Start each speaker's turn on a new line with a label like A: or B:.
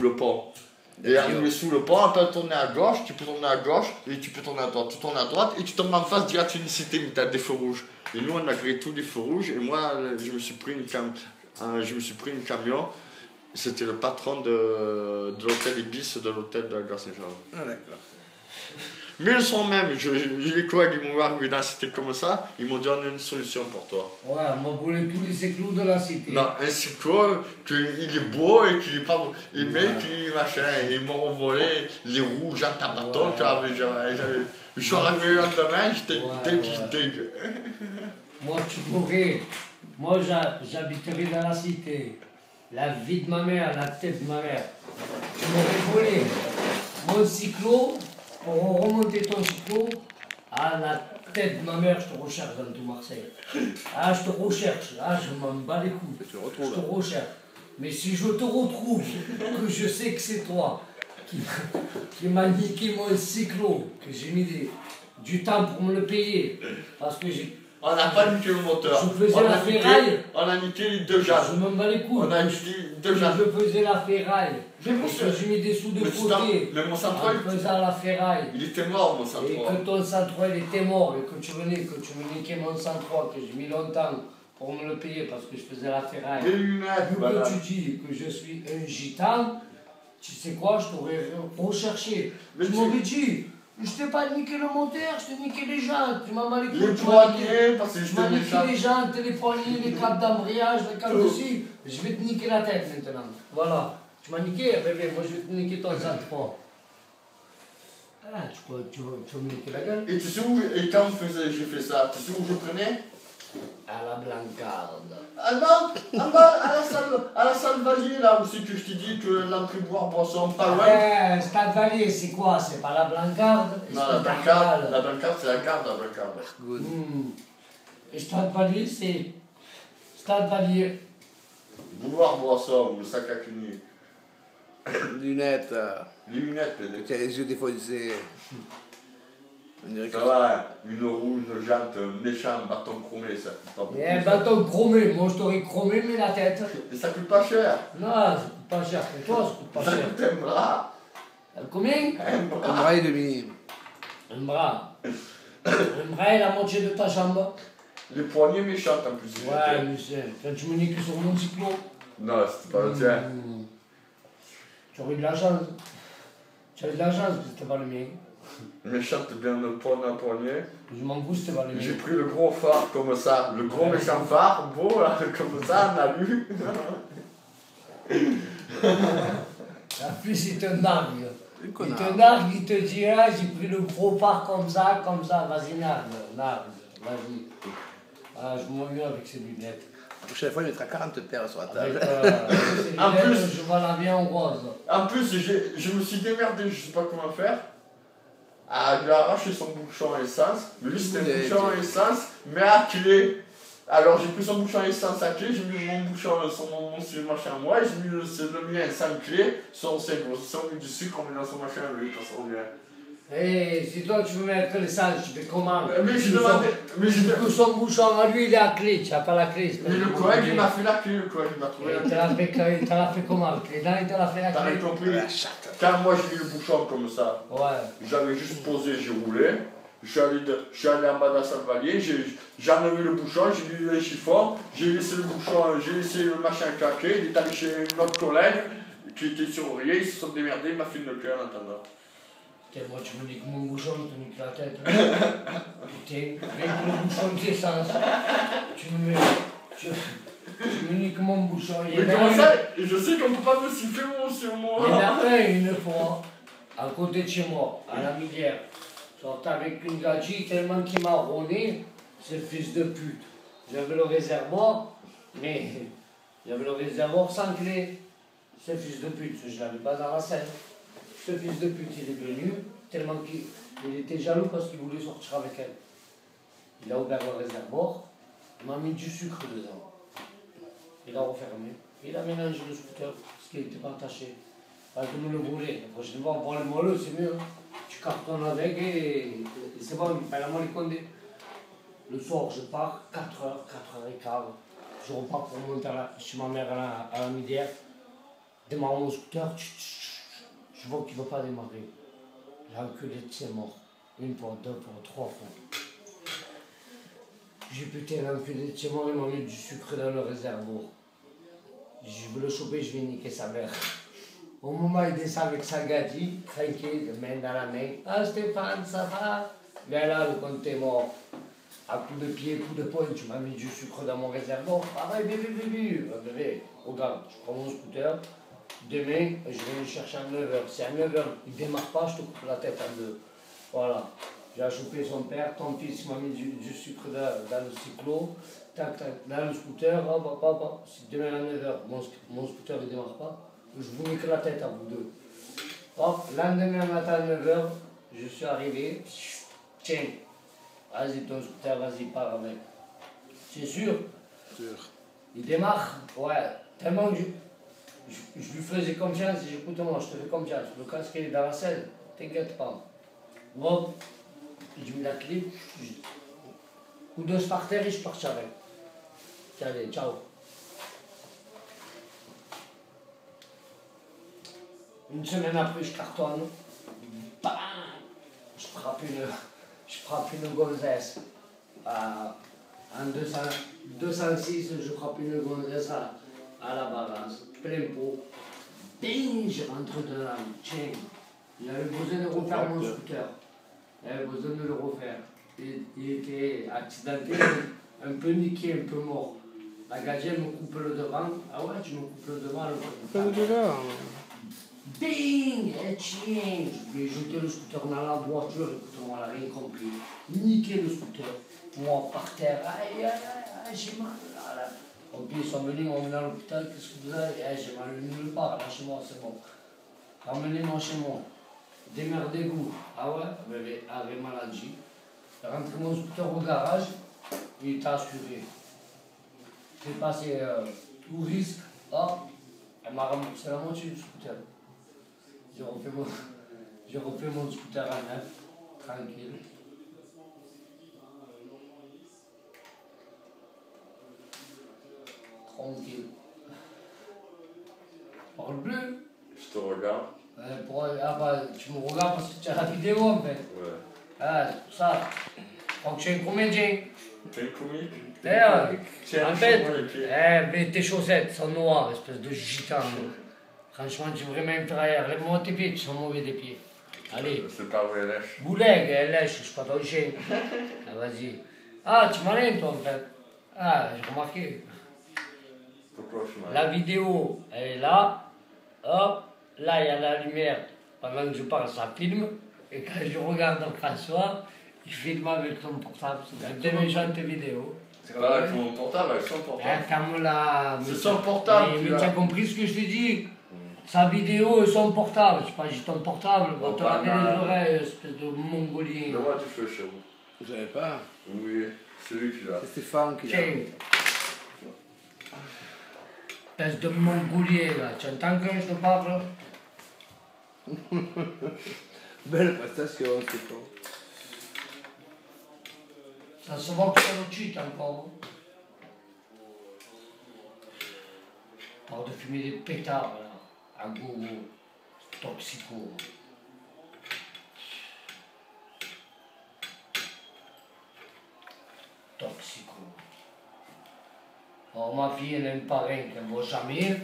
A: le pont. Et arrivé sous le pont, tu peux tourner à gauche, tu peux tourner à gauche, et tu peux tourner à droite. Tu tournes à droite et tu tombes en face direct une cité, mais tu as des feux rouges. Et nous, on a créé tous les feux rouges, et moi, je me suis pris une camion. C'était le patron de l'hôtel Ibis, de l'hôtel de la Gare Saint-Jean.
B: Ah, d'accord.
A: Mais le soir même, les collègues ils m'ont arrivé dans la cité comme ça, ils m'ont dit on a une solution pour toi.
C: Ouais, moi pour tous les cyclos de la cité.
A: Non, un cyclo, qu'il est beau et qu'il est pas beau. Et mec, il machin, ils m'ont volé les roues, Jean Tabaton, je suis arrivé le lendemain, j'étais dégueu.
C: Moi tu pourrais, moi j'habiterais dans la cité. La vie de ma mère, la tête de ma mère. Tu m'aurais volé mon cyclo. Pour remonter ton cyclo, à la tête de ma mère, je te recherche dans tout Marseille. Ah, je te recherche, ah, je m'en bats les couilles. Je te recherche. Mais si je te retrouve, que je sais que c'est toi qui m'a niqué mon cyclo, que j'ai mis du temps pour me le payer, parce que j'ai...
A: On n'a pas niqué le moteur.
C: Je faisais la ferraille.
A: On a niqué les deux jantes.
C: Je m'en bats les couilles.
A: On a niqué deux jantes.
C: Je faisais la ferraille. Parce que j'ai mis des sous de côté.
A: Mais mon centroil,
C: en faisant la ferraille.
A: Il était mort, mon centroil.
C: Et que ton centroil était mort, et que tu me niquais mon centroil, que j'ai mis longtemps pour me le payer parce que je faisais la ferraille.
A: Des lunettes, voilà.
C: Que tu dis que je suis un gitan, tu sais quoi, je t'aurais recherché. Tu m'aurais dit. Je t'ai pas niqué le moteur, je t'ai niqué les jantes, tu m'as mal écouté.
A: Les poignets, parce que je
C: m'as niqué les jantes, les poignets, les câbles d'embrayage, les câbles aussi. Je vais te niquer la tête maintenant. Voilà. Tu m'as niqué, bébé, moi je vais te niquer ton centre. Ah, tu vas me niquer la gueule.
A: Et tu sais où, et quand j'ai fait ça, tu sais où je prenais?
C: À la Blancarde.
A: Ah non, en bas, à la salle Valier, là, aussi que je t'ai dit que l'entrée boisson, pas loin.
C: Stade Valier, c'est quoi? C'est pas la Blancarde?
A: Non, la Blancarde, c'est la carte, la Blancarde.
B: Good.
C: Et Stade Valier, c'est... Stade Valier.
A: Boulevard Boisson, le sac à cligner.
B: Lunettes.
A: Les lunettes, peut-être.
B: Tu as les yeux défoncés.
A: Ça va, une roue, une jante, un méchant bâton chromé, ça coûte pas beaucoup.
C: Et un bâton chromé, moi je t'aurais chromé mais la tête.
A: Et ça coûte pas cher.
C: Non, ça coûte pas cher, mais toi ça coûte pas cher.
A: Ça coûte un bras.
C: Combien?
B: Un bras et demi.
C: Un bras. Un bras et la moitié de ta jambe.
A: Les poignées méchantes en plus.
C: Ouais, mais c'est... Quand tu me niques sur mon cyclo.
A: Non, c'était pas le tien.
C: Tu aurais eu de la chance. Tu avais de la chance que c'était pas le mien.
A: Méchante bien le poing d'un poignet.
C: Je m'en fous, c'était pas le mien.
A: J'ai pris le gros phare comme ça, le gros méchant phare, beau là, comme ça, on a vu.
C: La plus il te nargue. Il te nargue, il te dit ah, j'ai pris le gros phare comme ça, vas-y nargue, vas-y. Ah, je m'ennuie avec ces lunettes.
B: La prochaine fois, il mettra 40 paires sur la table.
A: En plus,
C: je vois la bien en rose.
A: En plus, je me suis démerdé, je sais pas comment faire. À lui arracher son bouchon à essence. Mais lui, c'était un bouchon à essence, mais à clé. Alors, j'ai pris son bouchon à essence à clé, j'ai mis mon bouchon sur mon machin à moi, et j'ai mis le mien sans clé, sur mis du sucre, on met dans son machin à lui, quand ça revient.
C: Eh, si toi tu veux mettre l'essence, tu fais comment?
A: Mais je demandais. Mais je
C: que son bouchon à lui, il est à clé, tu n'as pas la clé.
A: Mais le collègue, il m'a fait la clé, le collègue, il m'a trouvé la clé.
C: Il te l'a fait comment? Le clé il te l'a fait la clé.
A: T'as compris? Quand moi j'ai mis le bouchon comme ça, j'avais juste posé, j'ai roulé. Je suis allé en bas de la salle Valier, j'ai enlevé le bouchon, j'ai mis le chiffon, j'ai laissé le bouchon, j'ai laissé le machin claquer, il est allé chez notre collègue qui était sur Aurier, ils se sont démerdés, il m'a fait une clé en attendant.
C: Putain, moi tu me niques mon bouchon, je te nique la tête. Putain, avec le bouchon d'essence, tu me niques mon bouchon.
A: Mais comment ça? Je sais qu'on peut pas me siffler sur moi.
C: Il y en a une fois, à côté de chez moi, à la Millière. Sortait avec une gadji tellement qu'il m'a rôné, ce fils de pute. J'avais le réservoir, mais j'avais le réservoir sans clé. Ce fils de pute, je ne l'avais pas dans la scène. Ce fils de pute, il est venu, tellement qu'il était jaloux parce qu'il voulait sortir avec elle. Il a ouvert le réservoir, il m'a mis du sucre dedans. Il a refermé, il a mélangé le scooter parce qu'il n'était pas attaché. Pas de me le voler. La prochaine fois, on prend le moelleux, c'est mieux. Tu cartonnes avec et c'est bon, il paye la moelle condé. Le soir, je pars, 4h, 4h15. Je repars pour monter chez ma mère à la Midière. démarre mon scooter, je vois qu'il ne va pas démarrer. L'enculé de ses morts. Une fois, deux fois, trois fois. J'ai putain, l'enculé de ses morts, il m'a mis du sucre dans le réservoir. Je veux le choper, je vais niquer sa mère. Au moment où il descend avec sa gadie, tranquille, main dans la main. Ah Stéphane, ça va? Mais là, le compte est mort. À coup de pied, coup de poing, tu m'as mis du sucre dans mon réservoir. Ah ouais, bébé, regarde, je prends mon scooter. Demain, je vais le chercher à 9h. Si à 9h, il ne démarre pas, je te coupe la tête en deux. Voilà. J'ai chopé son père, ton fils m'a mis du sucre dans le cyclo. Tac, tac, dans le scooter, hop. Si demain à 9h, mon scooter ne démarre pas, je vous nique la tête à vous deux. Hop, lendemain matin à 9h, je suis arrivé. Tiens, vas-y ton scooter, vas-y, pars avec. C'est sûr?
B: Sûr.
C: Il démarre, ouais, tellement que je lui faisais confiance, et j'écoute moi, je te fais confiance. Le casque est dans la selle, t'inquiète pas. Hop, je mets la clé, coup de starter et je pars avec. Allez, ciao. Une semaine après, je cartonne. Bam, je frappe une gonzesse. En 206, je frappe une gonzesse à la balance. Plein pot. Bing, je rentre dedans. Tiens, il avait besoin de refaire mon scooter. Il avait besoin de le refaire. Il était accidenté, un peu niqué, un peu mort. La gazière me coupe le devant. Ah ouais, tu me coupes le devant. Bing, et tiens, je lui ai jeté le scooter dans la voiture, écoute-moi, elle n'a rien compris. Niqué le scooter. Moi, par terre, aïe, j'ai mal. Là. En plus, ils sont venus, ils m'ont emmené à l'hôpital, qu'est-ce que vous avez? J'ai mal nulle part, lâchez-moi, c'est bon. Ramenez-moi chez moi. Démerdez-vous. Ah ouais, bébé, avec maladie. J'ai rentré mon scooter au garage, il était assuré. J'ai passé tout risque, hop, elle m'a remboursé la moitié du scooter. J'ai refait mon scooter à neuf, tranquille. Tranquille. Parle plus.
A: Je te regarde.
C: Tu me regardes parce que tu as la vidéo en fait.
A: Ouais.
C: Ah, c'est pour ça. Je crois que tu es un comédien.
A: T'es un comique?
C: En fait, mais tes chaussettes sont noires, espèce de gitan. Franchement, tu es vraiment inférieur. Lève-moi tes pieds, tu sont mauvais des pieds. Allez.
A: C'est pas vrai, lèche.
C: Bouleg, elle lèche, je suis pas ton chien. Ah, vas-y. Ah, tu m'enlèves toi en fait. Ah, j'ai remarqué.
A: Pourquoi je m'en
C: La vidéo, elle est là. Hop, là, il y a la lumière. Pendant que je parle, ça filme. Et quand je regarde François, il filme avec son portable. C'est une méchante vidéo.
A: C'est pas avec mon portable, avec son portable.
C: C'est
A: son portable.
C: Mais tu as compris ce que je t'ai dit? Sa vidéo et son portable. Je sais pas, j'ai ton portable. On te laver les oreilles, espèce de mongolien.
A: Le roi du feu chez vous.
B: Vous savez pas?
A: Oui, c'est lui qui l'a.
B: C'est Stéphane qui l'a.
C: Tiens. Espèce de mongolien là. Tu entends quand je te parle?
B: Belle prestation, Stéphane.
C: Ça se voit que c'est le cheat encore. Par de fumer des pétards là. À gogo. Toxico. Toxico. Alors ma fille elle n'aime pas rien qu'elle ne voit jamais.